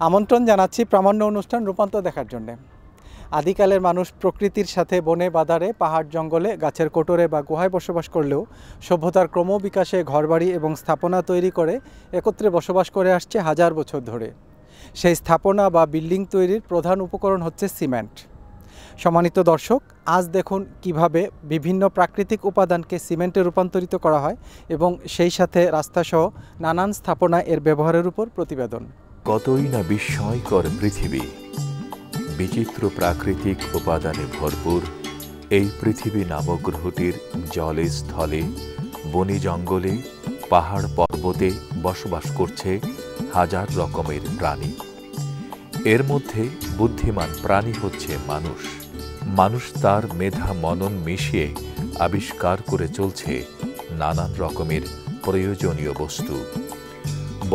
আমন্ত্রণ জানাচ্ছি প্রামাণ্য অনুষ্ঠান রূপান্তর দেখার জন্যে। আদিকালের মানুষ প্রকৃতির সাথে বনে বাদারে পাহাড় জঙ্গলে গাছের কোটরে বা গুহায় বসবাস করলেও সভ্যতার ক্রমবিকাশে ঘরবাড়ি এবং স্থাপনা তৈরি করে একত্রে বসবাস করে আসছে হাজার বছর ধরে। সেই স্থাপনা বা বিল্ডিং তৈরির প্রধান উপকরণ হচ্ছে সিমেন্ট। সম্মানিত দর্শক, আজ দেখুন কিভাবে বিভিন্ন প্রাকৃতিক উপাদানকে সিমেন্টে রূপান্তরিত করা হয় এবং সেই সাথে রাস্তাসহ নানান স্থাপনা এর ব্যবহারের উপর প্রতিবেদন। কতই না বিস্ময়কর পৃথিবী, বিচিত্র প্রাকৃতিক উপাদানে ভরপুর এই পৃথিবী নামক গ্রহটির জলে স্থলে বনে জঙ্গলে পাহাড় পর্বতে বসবাস করছে হাজার রকমের প্রাণী। এর মধ্যে বুদ্ধিমান প্রাণী হচ্ছে মানুষ। মানুষ তার মেধা মনন মিশিয়ে আবিষ্কার করে চলছে নানান রকমের প্রয়োজনীয় বস্তু।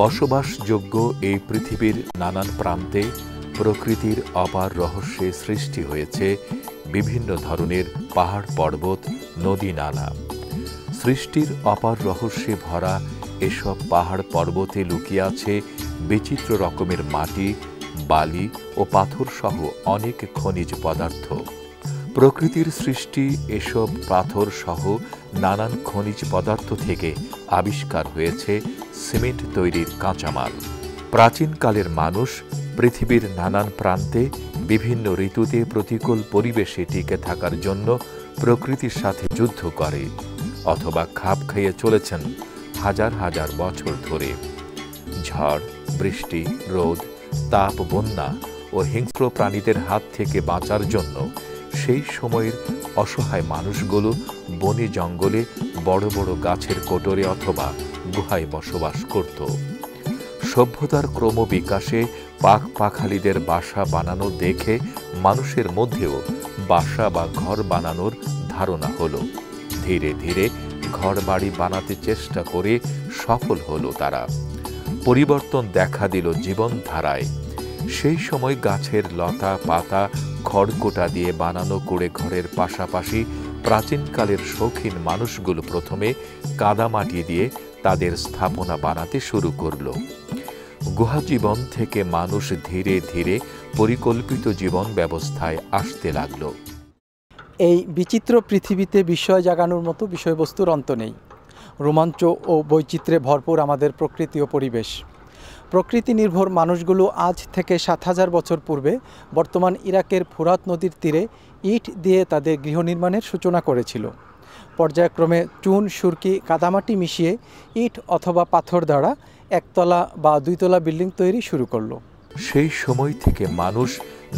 বসবাসযোগ্য এই পৃথিবীর নানান প্রান্তে প্রকৃতির অপার রহস্যে সৃষ্টি হয়েছে বিভিন্ন ধরনের পাহাড় পর্বত, নদী নালা। সৃষ্টির অপার রহস্যে ভরা এসব পাহাড় পর্বতে লুকিয়ে আছে বিচিত্র রকমের মাটি, বালি ও পাথর সহ অনেক খনিজ পদার্থ। প্রকৃতির সৃষ্টি এসব পাথর সহ নানান খনিজ পদার্থ থেকে আবিষ্কার হয়েছে সিমেন্ট তৈরির কাঁচামাল। প্রাচীনকালের মানুষ পৃথিবীর নানান প্রান্তে বিভিন্ন ঋতুতে প্রতিকূল পরিবেশে টিকে থাকার জন্য প্রকৃতির সাথে যুদ্ধ করে অথবা খাপ খাইয়ে চলেছেন হাজার হাজার বছর ধরে। ঝড়, বৃষ্টি, রোদ, তাপ, বন্যা ও হিংস্র প্রাণীদের হাত থেকে বাঁচার জন্য সেই সময়ের অসহায় মানুষগুলো বনে জঙ্গলে বড় বড় গাছের কোটরে অথবা গুহায় বসবাস করত। সভ্যতার ক্রমবিকাশে পাখপাখালিদের বাসা বানানো দেখে মানুষের মধ্যেও বাসা বা ঘর বানানোর ধারণা হলো। ধীরে ধীরে ঘর বাড়ি বানাতে চেষ্টা করে সফল হলো তারা। পরিবর্তন দেখা দিল জীবনধারায়। সেই সময় গাছের লতা পাতা খড়কোটা দিয়ে বানানো কুড়ে ঘরের পাশাপাশি প্রাচীনকালের শৌখিন মানুষগুলো প্রথমে কাদামাটি দিয়ে তাদের স্থাপনা বানাতে শুরু করল। গুহা জীবন থেকে মানুষ ধীরে ধীরে পরিকল্পিত জীবন ব্যবস্থায় আসতে লাগল। এই বিচিত্র পৃথিবীতে বিস্ময় জাগানোর মতো বিষয়বস্তুর অন্ত নেই। রোমাঞ্চ ও বৈচিত্র্যে ভরপুর আমাদের প্রকৃতি ও পরিবেশ। প্রকৃতি নির্ভর মানুষগুলো আজ থেকে ৭,০০০ বছর পূর্বে বর্তমান ইরাকের ফুরাত নদীর তীরে ইট দিয়ে তাদের গৃহ নির্মাণের সূচনা করেছিল। পর্যায়ক্রমে চুন, সুরকি, কাদামাটি মিশিয়ে ইট অথবা পাথর দ্বারা একতলা বা দুইতলা বিল্ডিং তৈরি শুরু করলো। সেই সময় থেকে মানুষ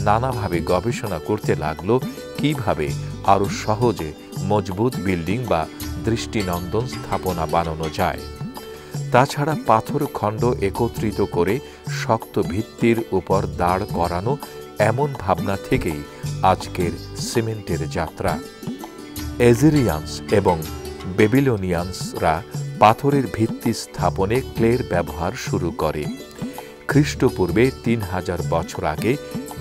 নানাভাবে গবেষণা করতে লাগলো কিভাবে আরো সহজে মজবুত বিল্ডিং বা দৃষ্টিনন্দন স্থাপনা বানানো যায়। তাছাড়া পাথর খণ্ড একত্রিত করে শক্ত ভিত্তির উপর দাঁড় করানো, এমন ভাবনা থেকেই আজকের সিমেন্টের যাত্রা। এজিরিয়ানস এবং বেবিলনিয়ানসরা পাথরের ভিত্তি স্থাপনে ক্লের ব্যবহার শুরু করে। খ্রিস্টপূর্বে ৩,০০০ বছর আগে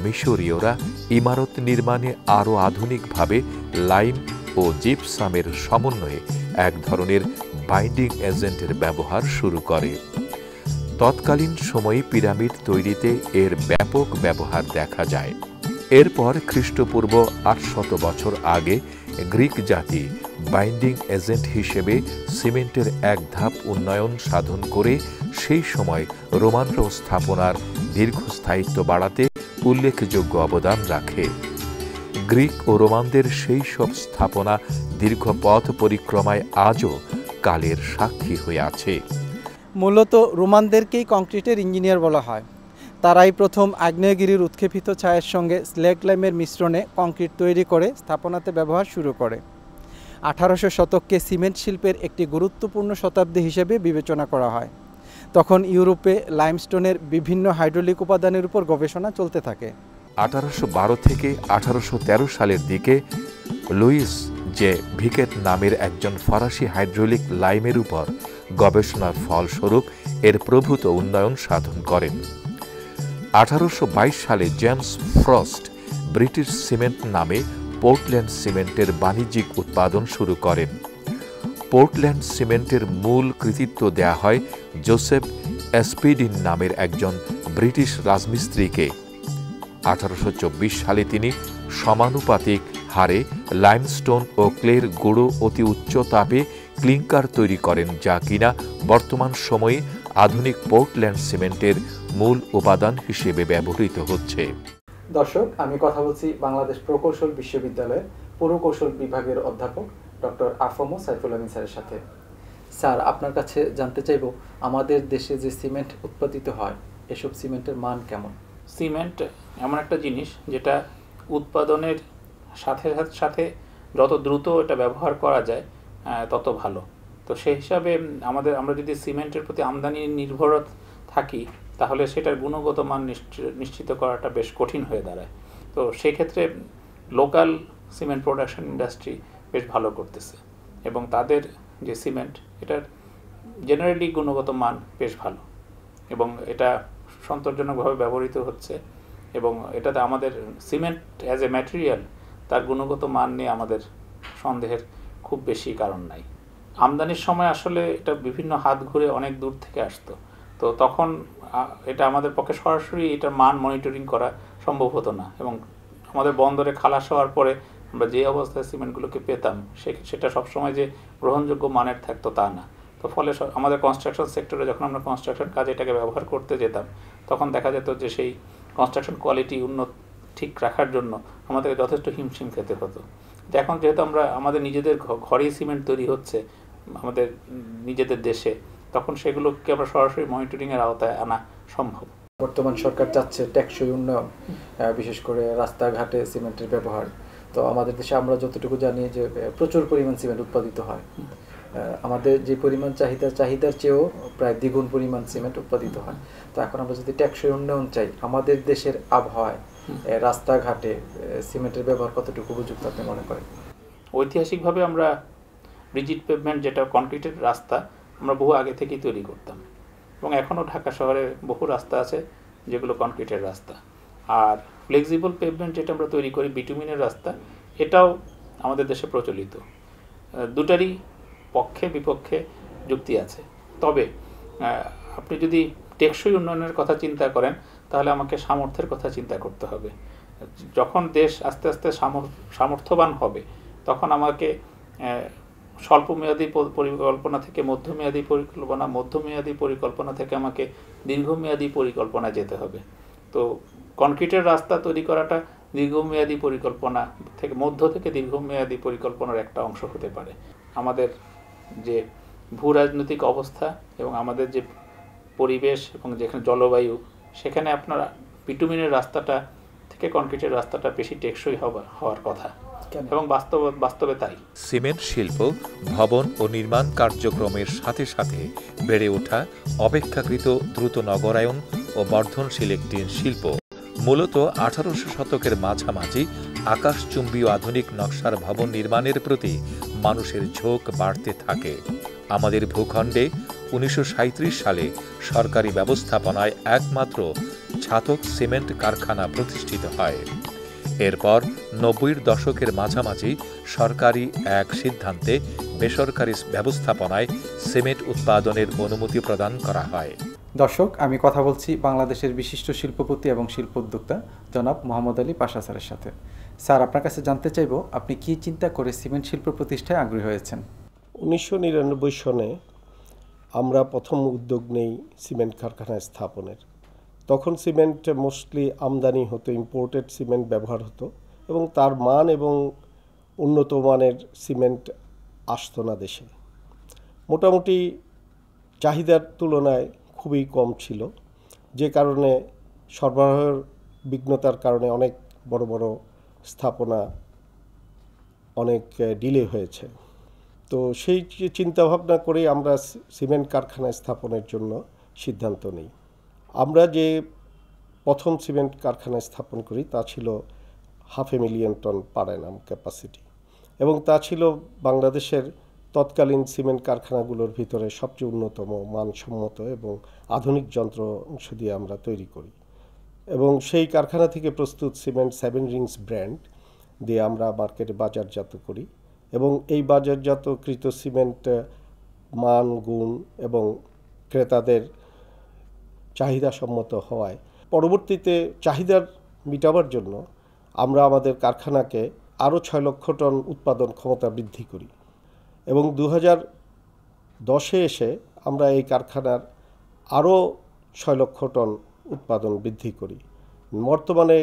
মিশরীয়রা ইমারত নির্মাণে আরও আধুনিকভাবে লাইম ও জিপসামের সমন্বয়ে এক ধরনের বাইন্ডিং এজেন্টের ব্যবহার শুরু করে। তৎকালীন সময়ে পিরামিড তৈরিতে এর ব্যাপক ব্যবহার দেখা যায়। এরপর খ্রিস্টপূর্ব ৮০০ বছর আগে গ্রিক জাতি বাইন্ডিং এজেন্ট হিসেবে সিমেন্টের এক ধাপ উন্নয়ন সাধন করে সেই সময় রোমানরাও স্থাপনার দীর্ঘস্থায়িত্ব বাড়াতে উল্লেখযোগ্য অবদান রাখে। গ্রিক ও রোমানদের সেই সব স্থাপনা দীর্ঘ পথ পরিক্রমায় আজও কালের সাক্ষী হয়ে আছে। মূলত রোমানদেরকেই কংক্রিটের ইঞ্জিনিয়ার বলা হয়। তারাই প্রথম আগ্নেয়গিরির উৎক্ষেপিত ছায়ের সঙ্গে স্লেগ লাইমের মিশ্রণে কংক্রিট তৈরি করে স্থাপনাতে ব্যবহার শুরু করে। ১৮০০ শতককে সিমেন্ট শিল্পের একটি গুরুত্বপূর্ণ শতাব্দী হিসেবে বিবেচনা করা হয়। তখন ইউরোপে লাইমস্টোনের বিভিন্ন হাইড্রোলিক উপাদানের উপর গবেষণা চলতে থাকে। ১৮১২ থেকে ১৮১৩ সালের দিকে লুইস জে ভিকেট নামের একজন ফরাসি হাইড্রোলিক লাইমের উপর গবেষণার ফলস্বরূপ এর প্রভূত উন্নয়ন সাধন করেন। ১৮২২ সালে জেমস ফ্রস্ট ব্রিটিশ সিমেন্ট নামে পোর্টল্যান্ড সিমেন্টের বাণিজ্যিক উৎপাদন শুরু করেন। পোর্টল্যান্ড সিমেন্টের মূল কৃতিত্ব দেয়া হয় জোসেফ এসপিডিন নামের একজন ব্রিটিশ রাজমিস্ত্রিকে। 1824 সালে তিনি সমানুপাতিক হারে লাইমস্টোন ও ক্লের গুঁড়ো অতি উচ্চ তাপে ক্লিংকার তৈরি করেন, যা কিনা বর্তমান সময়ে আধুনিক পোর্টল্যান্ড সিমেন্টের মূল উপাদান হিসেবে ব্যবহৃত হচ্ছে। দর্শক, আমি কথা বলছি বাংলাদেশ প্রকৌশল বিশ্ববিদ্যালয়ের পুরকৌশল বিভাগের অধ্যাপক ডক্টর আফম সাইফুল আমিন স্যারের সাথে। স্যার, আপনার কাছে জানতে চাইব, আমাদের দেশে যে সিমেন্ট উৎপাদিত হয় এসব সিমেন্টের মান কেমন? সিমেন্ট এমন একটা জিনিস যেটা উৎপাদনের সাথে সাথে যত দ্রুত এটা ব্যবহার করা যায় তত ভালো। তো সেই হিসাবে আমরা যদি সিমেন্টের প্রতি আমদানি নির্ভর থাকি তাহলে সেটার গুণগত মান নিশ্চিত করাটা বেশ কঠিন হয়ে দাঁড়ায়। তো সেক্ষেত্রে লোকাল সিমেন্ট প্রোডাকশন ইন্ডাস্ট্রি বেশ ভালো করতেছে এবং তাদের যে সিমেন্ট এটার জেনারেলি গুণগত মান বেশ ভালো এবং এটা সন্তোষজনকভাবে ব্যবহৃত হচ্ছে এবং এটাতে আমাদের সিমেন্ট অ্যাজ এ ম্যাটেরিয়াল তার গুণগত মান নিয়ে আমাদের সন্দেহের খুব বেশি কারণ নাই। আমদানির সময় আসলে এটা বিভিন্ন হাত ঘুরে অনেক দূর থেকে আসতো, তো তখন এটা আমাদের পক্ষে সরাসরি এটার মান মনিটরিং করা সম্ভব হতো না এবং আমাদের বন্দরে খালাস হওয়ার পরে আমরা যে অবস্থায় সিমেন্টগুলোকে পেতাম সেটা সবসময় যে গ্রহণযোগ্য মানের থাকতো তা না। তো ফলে আমাদের কনস্ট্রাকশন সেক্টরে যখন আমরা কনস্ট্রাকশন কাজে এটাকে ব্যবহার করতে যেতাম তখন দেখা যেত যে সেই কনস্ট্রাকশন কোয়ালিটি ঠিক রাখার জন্য আমাদেরকে যথেষ্ট হিমশিম খেতে হতো। এখন যেহেতু আমাদের নিজেদের ঘরেই সিমেন্ট তৈরি হচ্ছে আমাদের নিজেদের দেশে, তখন সেগুলোকে আমরা সরাসরি মনিটরিংয়ের আওতায় আনা সম্ভব। বর্তমান সরকার চাচ্ছে টেকসই উন্নয়ন, বিশেষ করে রাস্তাঘাটে সিমেন্টের ব্যবহার। তো আমাদের দেশে আমরা যতটুকু জানি যে প্রচুর পরিমাণ সিমেন্ট উৎপাদিত হয়, আমাদের যে পরিমাণ চাহিদার চেয়েও প্রায় দ্বিগুণ পরিমাণ সিমেন্ট উৎপাদিত হয়। তো এখন আমরা যদি টেকসই উন্নয়ন চাই, আমাদের দেশের আবহাওয়ায় রাস্তাঘাটে সিমেন্টের ব্যবহার কতটুকু উপযুক্ত আপনি মনে করেন? ঐতিহাসিকভাবে আমরা রিজিড পেভমেন্ট, যেটা কনক্রিটের রাস্তা, আমরা বহু আগে থেকেই তৈরি করতাম এবং এখনও ঢাকা শহরে বহু রাস্তা আছে যেগুলো কনক্রিটের রাস্তা। আর ফ্লেক্সিবল পেভমেন্ট যেটা আমরা তৈরি করি, বিটুমিনের রাস্তা, এটাও আমাদের দেশে প্রচলিত। দুটারই পক্ষে বিপক্ষে যুক্তি আছে। তবে আপনি যদি টেকসই উন্নয়নের কথা চিন্তা করেন তাহলে আমাকে সামর্থ্যের কথা চিন্তা করতে হবে। যখন দেশ আস্তে আস্তে সামর্থ্যবান হবে তখন আমাকে স্বল্পমেয়াদী পরিকল্পনা থেকে মধ্যমেয়াদী পরিকল্পনা থেকে আমাকে দীর্ঘমেয়াদী পরিকল্পনায় যেতে হবে। তো কনক্রিটের রাস্তা তৈরি করাটা দীর্ঘমেয়াদী পরিকল্পনা থেকে দীর্ঘমেয়াদী পরিকল্পনার একটা অংশ হতে পারে। আমাদের যে ভূ রাজনৈতিক অবস্থা এবং আমাদের যে পরিবেশ এবং যেখানে জলবায়ু, সেখানে আপনার বিটুমিনের রাস্তাটা থেকে কনক্রিটের রাস্তাটা বেশি টেকসই হওয়ার কথা এবং বাস্তবে তাই। সিমেন্ট শিল্প ভবন ও নির্মাণ কার্যক্রমের সাথে সাথে বেড়ে ওঠা অপেক্ষাকৃত দ্রুত নগরায়ন ও বর্ধনশীল একটি শিল্প। মূলত 1800 শতকের মাঝামাঝি আকাশচুম্বী আধুনিক নকশার ভবন নির্মাণের প্রতি মানুষের ঝোঁক বাড়তে থাকে। আমাদের ভূখণ্ডে 1937 সালে সরকারি ব্যবস্থাপনায় একমাত্র ছাতক সিমেন্ট কারখানা প্রতিষ্ঠিত হয়। এরপর 90-এর দশকের মাঝামাঝি সরকারি এক সিদ্ধান্তে বেসরকারি ব্যবস্থাপনায় সিমেন্ট উৎপাদনের অনুমতি প্রদান করা হয়। দর্শক, আমি কথা বলছি বাংলাদেশের বিশিষ্ট শিল্পপতি এবং শিল্পোদ্যোক্তা জনাব মোহাম্মদ আলী পাশা স্যারের সাথে। স্যার, আপনার কাছে জানতে চাইব, আপনি কি চিন্তা করে সিমেন্ট শিল্প প্রতিষ্ঠায় আগ্রহী হয়েছেন? 1999 সনে আমরা প্রথম উদ্যোগ নেই সিমেন্ট কারখানা স্থাপনের। তখন সিমেন্ট মোস্টলি আমদানি হতো, ইম্পোর্টেড সিমেন্ট ব্যবহার হতো এবং তার মান এবং উন্নত মানের সিমেন্ট আসতো না দেশে। মোটামুটি চাহিদার তুলনায় খুবই কম ছিল, যে কারণে সরবরাহের বিঘ্নতার কারণে অনেক বড় বড় স্থাপনা অনেক ডিলে হয়েছে। তো সেই চিন্তাভাবনা করেই আমরা সিমেন্ট কারখানা স্থাপনের জন্য সিদ্ধান্ত নিই। আমরা যে প্রথম সিমেন্ট কারখানা স্থাপন করি তা ছিল 500,000 টন পার অ্যানাম ক্যাপাসিটি এবং তা ছিল বাংলাদেশের তৎকালীন সিমেন্ট কারখানাগুলোর ভিতরে সবচেয়ে অন্যতম, মানসম্মত এবং আধুনিক যন্ত্র অংশ দিয়ে আমরা তৈরি করি। এবং সেই কারখানা থেকে প্রস্তুত সিমেন্ট 7 রিংস ব্র্যান্ড দিয়ে আমরা মার্কেটে বাজারজাত করি এবং এই বাজারজাতকৃত সিমেন্ট মান, গুণ এবং ক্রেতাদের চাহিদাসম্মত হওয়ায় পরবর্তীতে চাহিদার মেটাবার জন্য আমরা আমাদের কারখানাকে আরও 6 লক্ষ টন উৎপাদন ক্ষমতা বৃদ্ধি করি এবং 2010-এ এসে আমরা এই কারখানার আরও 6 লক্ষ টন উৎপাদন বৃদ্ধি করি। বর্তমানে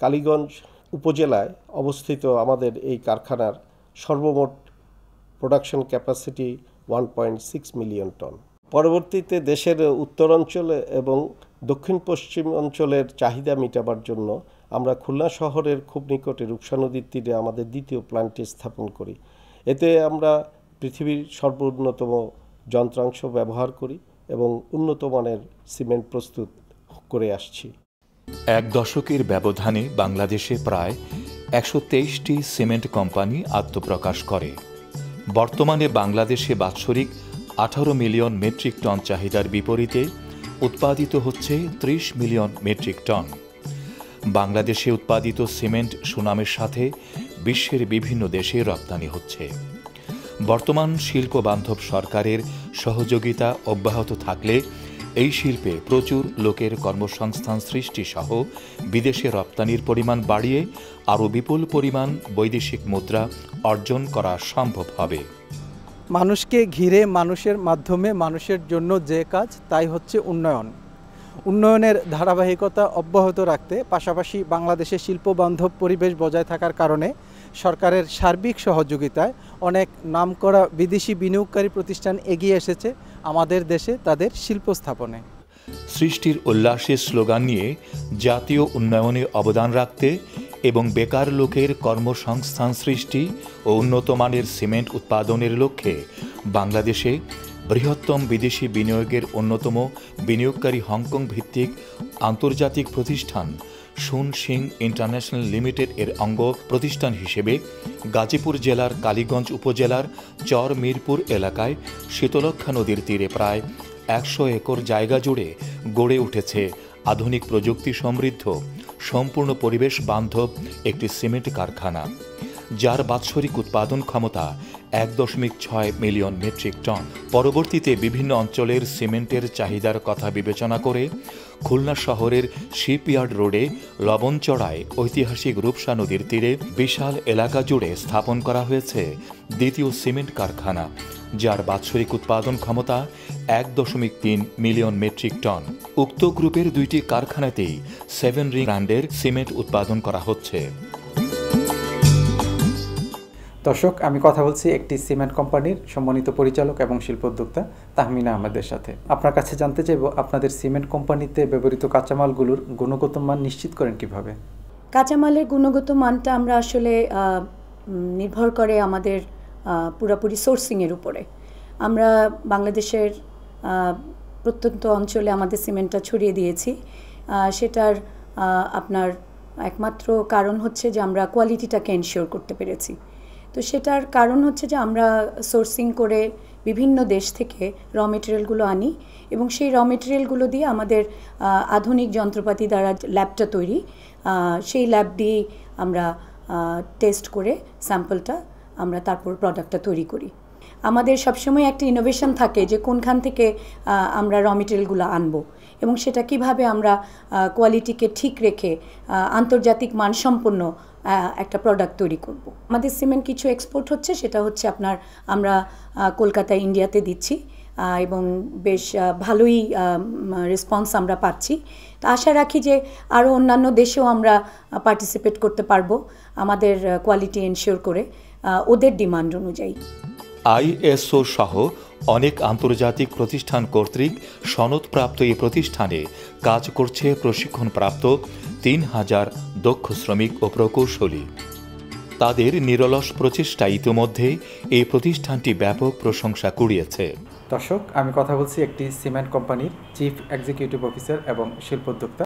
কালীগঞ্জ উপজেলায় অবস্থিত আমাদের এই কারখানার সর্বমোট প্রোডাকশন ক্যাপাসিটি 1.6 মিলিয়ন টন। পরবর্তীতে দেশের উত্তরাঞ্চলে এবং দক্ষিণ পশ্চিম অঞ্চলের চাহিদা মেটাবার জন্য আমরা খুলনা শহরের খুব নিকটে রূপসা নদীর তীরে আমাদের দ্বিতীয় প্ল্যান্টটি স্থাপন করি। এতে আমরা পৃথিবীর সর্বোন্নতম যন্ত্রাংশ ব্যবহার করি এবং উন্নত মানের সিমেন্ট প্রস্তুত করে আসছি। এক দশকের ব্যবধানে বাংলাদেশে প্রায় 123টি সিমেন্ট কোম্পানি আত্মপ্রকাশ করে। বর্তমানে বাংলাদেশে বাৎসরিক 18 মিলিয়ন মেট্রিক টন চাহিদার বিপরীতে উৎপাদিত হচ্ছে 30 মিলিয়ন মেট্রিক টন। বাংলাদেশে উৎপাদিত সিমেন্ট সুনামের সাথে বিশ্বের বিভিন্ন দেশে রপ্তানি হচ্ছে। বর্তমান শিল্পবান্ধব সরকারের সহযোগিতা অব্যাহত থাকলে এই শিল্পে প্রচুর লোকের কর্মসংস্থান সৃষ্টি সহ বিদেশে রপ্তানির পরিমাণ বাড়িয়ে আরও বিপুল পরিমাণ বৈদেশিক মুদ্রা অর্জন করা সম্ভব হবে। মানুষকে ঘিরে মানুষের মাধ্যমে মানুষের জন্য যে কাজ তাই হচ্ছে উন্নয়ন। উন্নয়নের ধারাবাহিকতা অব্যাহত রাখতে পাশাপাশি বাংলাদেশে শিল্পবান্ধব পরিবেশ বজায় থাকার কারণে সরকারের সার্বিক সহযোগিতায় অনেক নামকরা বিদেশি বিনিয়োগকারী প্রতিষ্ঠান এগিয়ে এসেছে আমাদের দেশে তাদের শিল্প স্থাপনে। সৃষ্টির উল্লাসের স্লোগান নিয়ে জাতীয় উন্নয়নে অবদান রাখতে এবং বেকার লোকের কর্মসংস্থান সৃষ্টি ও উন্নত মানের সিমেন্ট উৎপাদনের লক্ষ্যে বাংলাদেশে বৃহত্তম বিদেশি বিনিয়োগের অন্যতম বিনিয়োগকারী হংকং ভিত্তিক আন্তর্জাতিক প্রতিষ্ঠান শুন সিং ইন্টারন্যাশনাল লিমিটেড এর অঙ্গ প্রতিষ্ঠান হিসেবে গাজীপুর জেলার কালীগঞ্জ উপজেলার চর মিরপুর এলাকায় শীতলক্ষ্যা নদীর তীরে প্রায় 100 একর জায়গা জুড়ে গড়ে উঠেছে আধুনিক প্রযুক্তি সমৃদ্ধ সম্পূর্ণ পরিবেশ বান্ধব একটি সিমেন্ট কারখানা, যার বাৎসরিক উৎপাদন ক্ষমতা 1.6 মিলিয়ন মেট্রিক টন। পরবর্তীতে বিভিন্ন অঞ্চলের সিমেন্টের চাহিদার কথা বিবেচনা করে খুলনা শহরের শিপইয়ার্ড রোডে লবণচড়ায় ঐতিহাসিক রূপসা নদীর তীরে বিশাল এলাকা জুড়ে স্থাপন করা হয়েছে দ্বিতীয় সিমেন্ট কারখানা, যার বাৎসরিক উৎপাদন ক্ষমতা 1.3 মিলিয়ন মেট্রিক টন। উক্ত গ্রুপের 2টি কারখানাতেই 7 রিং ব্র্যান্ডের সিমেন্ট উৎপাদন করা হচ্ছে। দর্শক, আমি কথা বলছি একটি সিমেন্ট কোম্পানির সম্মানিত পরিচালক এবং শিল্পোদ্যোক্তা তাহমিনা আহমেদের সাথে। আপনার কাছে জানতে চাইব, আপনাদের সিমেন্ট কোম্পানিতে ব্যবহৃত কাঁচামালগুলোর গুণগত মান নিশ্চিত করেন কিভাবে? কাঁচামালের গুণগত মানটা আমরা আসলে নির্ভর করে আমাদের পুরোপুরি সোর্সিংয়ের উপরে। আমরা বাংলাদেশের প্রত্যন্ত অঞ্চলে আমাদের সিমেন্টটা ছড়িয়ে দিয়েছি। সেটার আপনার একমাত্র কারণ হচ্ছে যে আমরা কোয়ালিটিটাকে এনশিওর করতে পেরেছি। তো সেটার কারণ হচ্ছে যে আমরা সোর্সিং করে বিভিন্ন দেশ থেকে র মেটেরিয়ালগুলো আনি এবং সেই র মেটেরিয়ালগুলো দিয়ে আমাদের আধুনিক যন্ত্রপাতি দ্বারা ল্যাবটা তৈরি, সেই ল্যাব দিয়েই আমরা টেস্ট করে স্যাম্পলটা আমরা তারপর প্রোডাক্টটা তৈরি করি। আমাদের সবসময় একটা ইনোভেশন থাকে যে কোনখান থেকে আমরা র মেটেরিয়ালগুলো আনবো এবং সেটা কিভাবে আমরা কোয়ালিটিকে ঠিক রেখে আন্তর্জাতিক মানসম্পন্ন একটা প্রোডাক্ট তৈরি করব। আমাদের সিমেন্ট কিছু এক্সপোর্ট হচ্ছে, সেটা হচ্ছে আমরা কলকাতায় ইন্ডিয়াতে দিচ্ছি এবং বেশ ভালোই রেসপন্স আমরা পাচ্ছি। তো আশা রাখি যে আরও অন্যান্য দেশেও আমরা পার্টিসিপেট করতে পারবো আমাদের কোয়ালিটি এনশিওর করে ওদের ডিমান্ড অনুযায়ী। আইএসও সহ অনেক আন্তর্জাতিক প্রতিষ্ঠান কর্তৃক সনদপ্রাপ্ত এই প্রতিষ্ঠানে কাজ করছে প্রশিক্ষণপ্রাপ্ত 3000 দক্ষ শ্রমিক ও প্রকৌশলী। তাদের নিরলস প্রচেষ্টা ইতিমধ্যে এই প্রতিষ্ঠানটি ব্যাপক প্রশংসা কুড়িয়েছে। দর্শক, আমি কথা বলছি একটি সিমেন্ট কোম্পানির চিফ এক্সিকিউটিভ অফিসার এবং শিল্পোদ্যোক্তা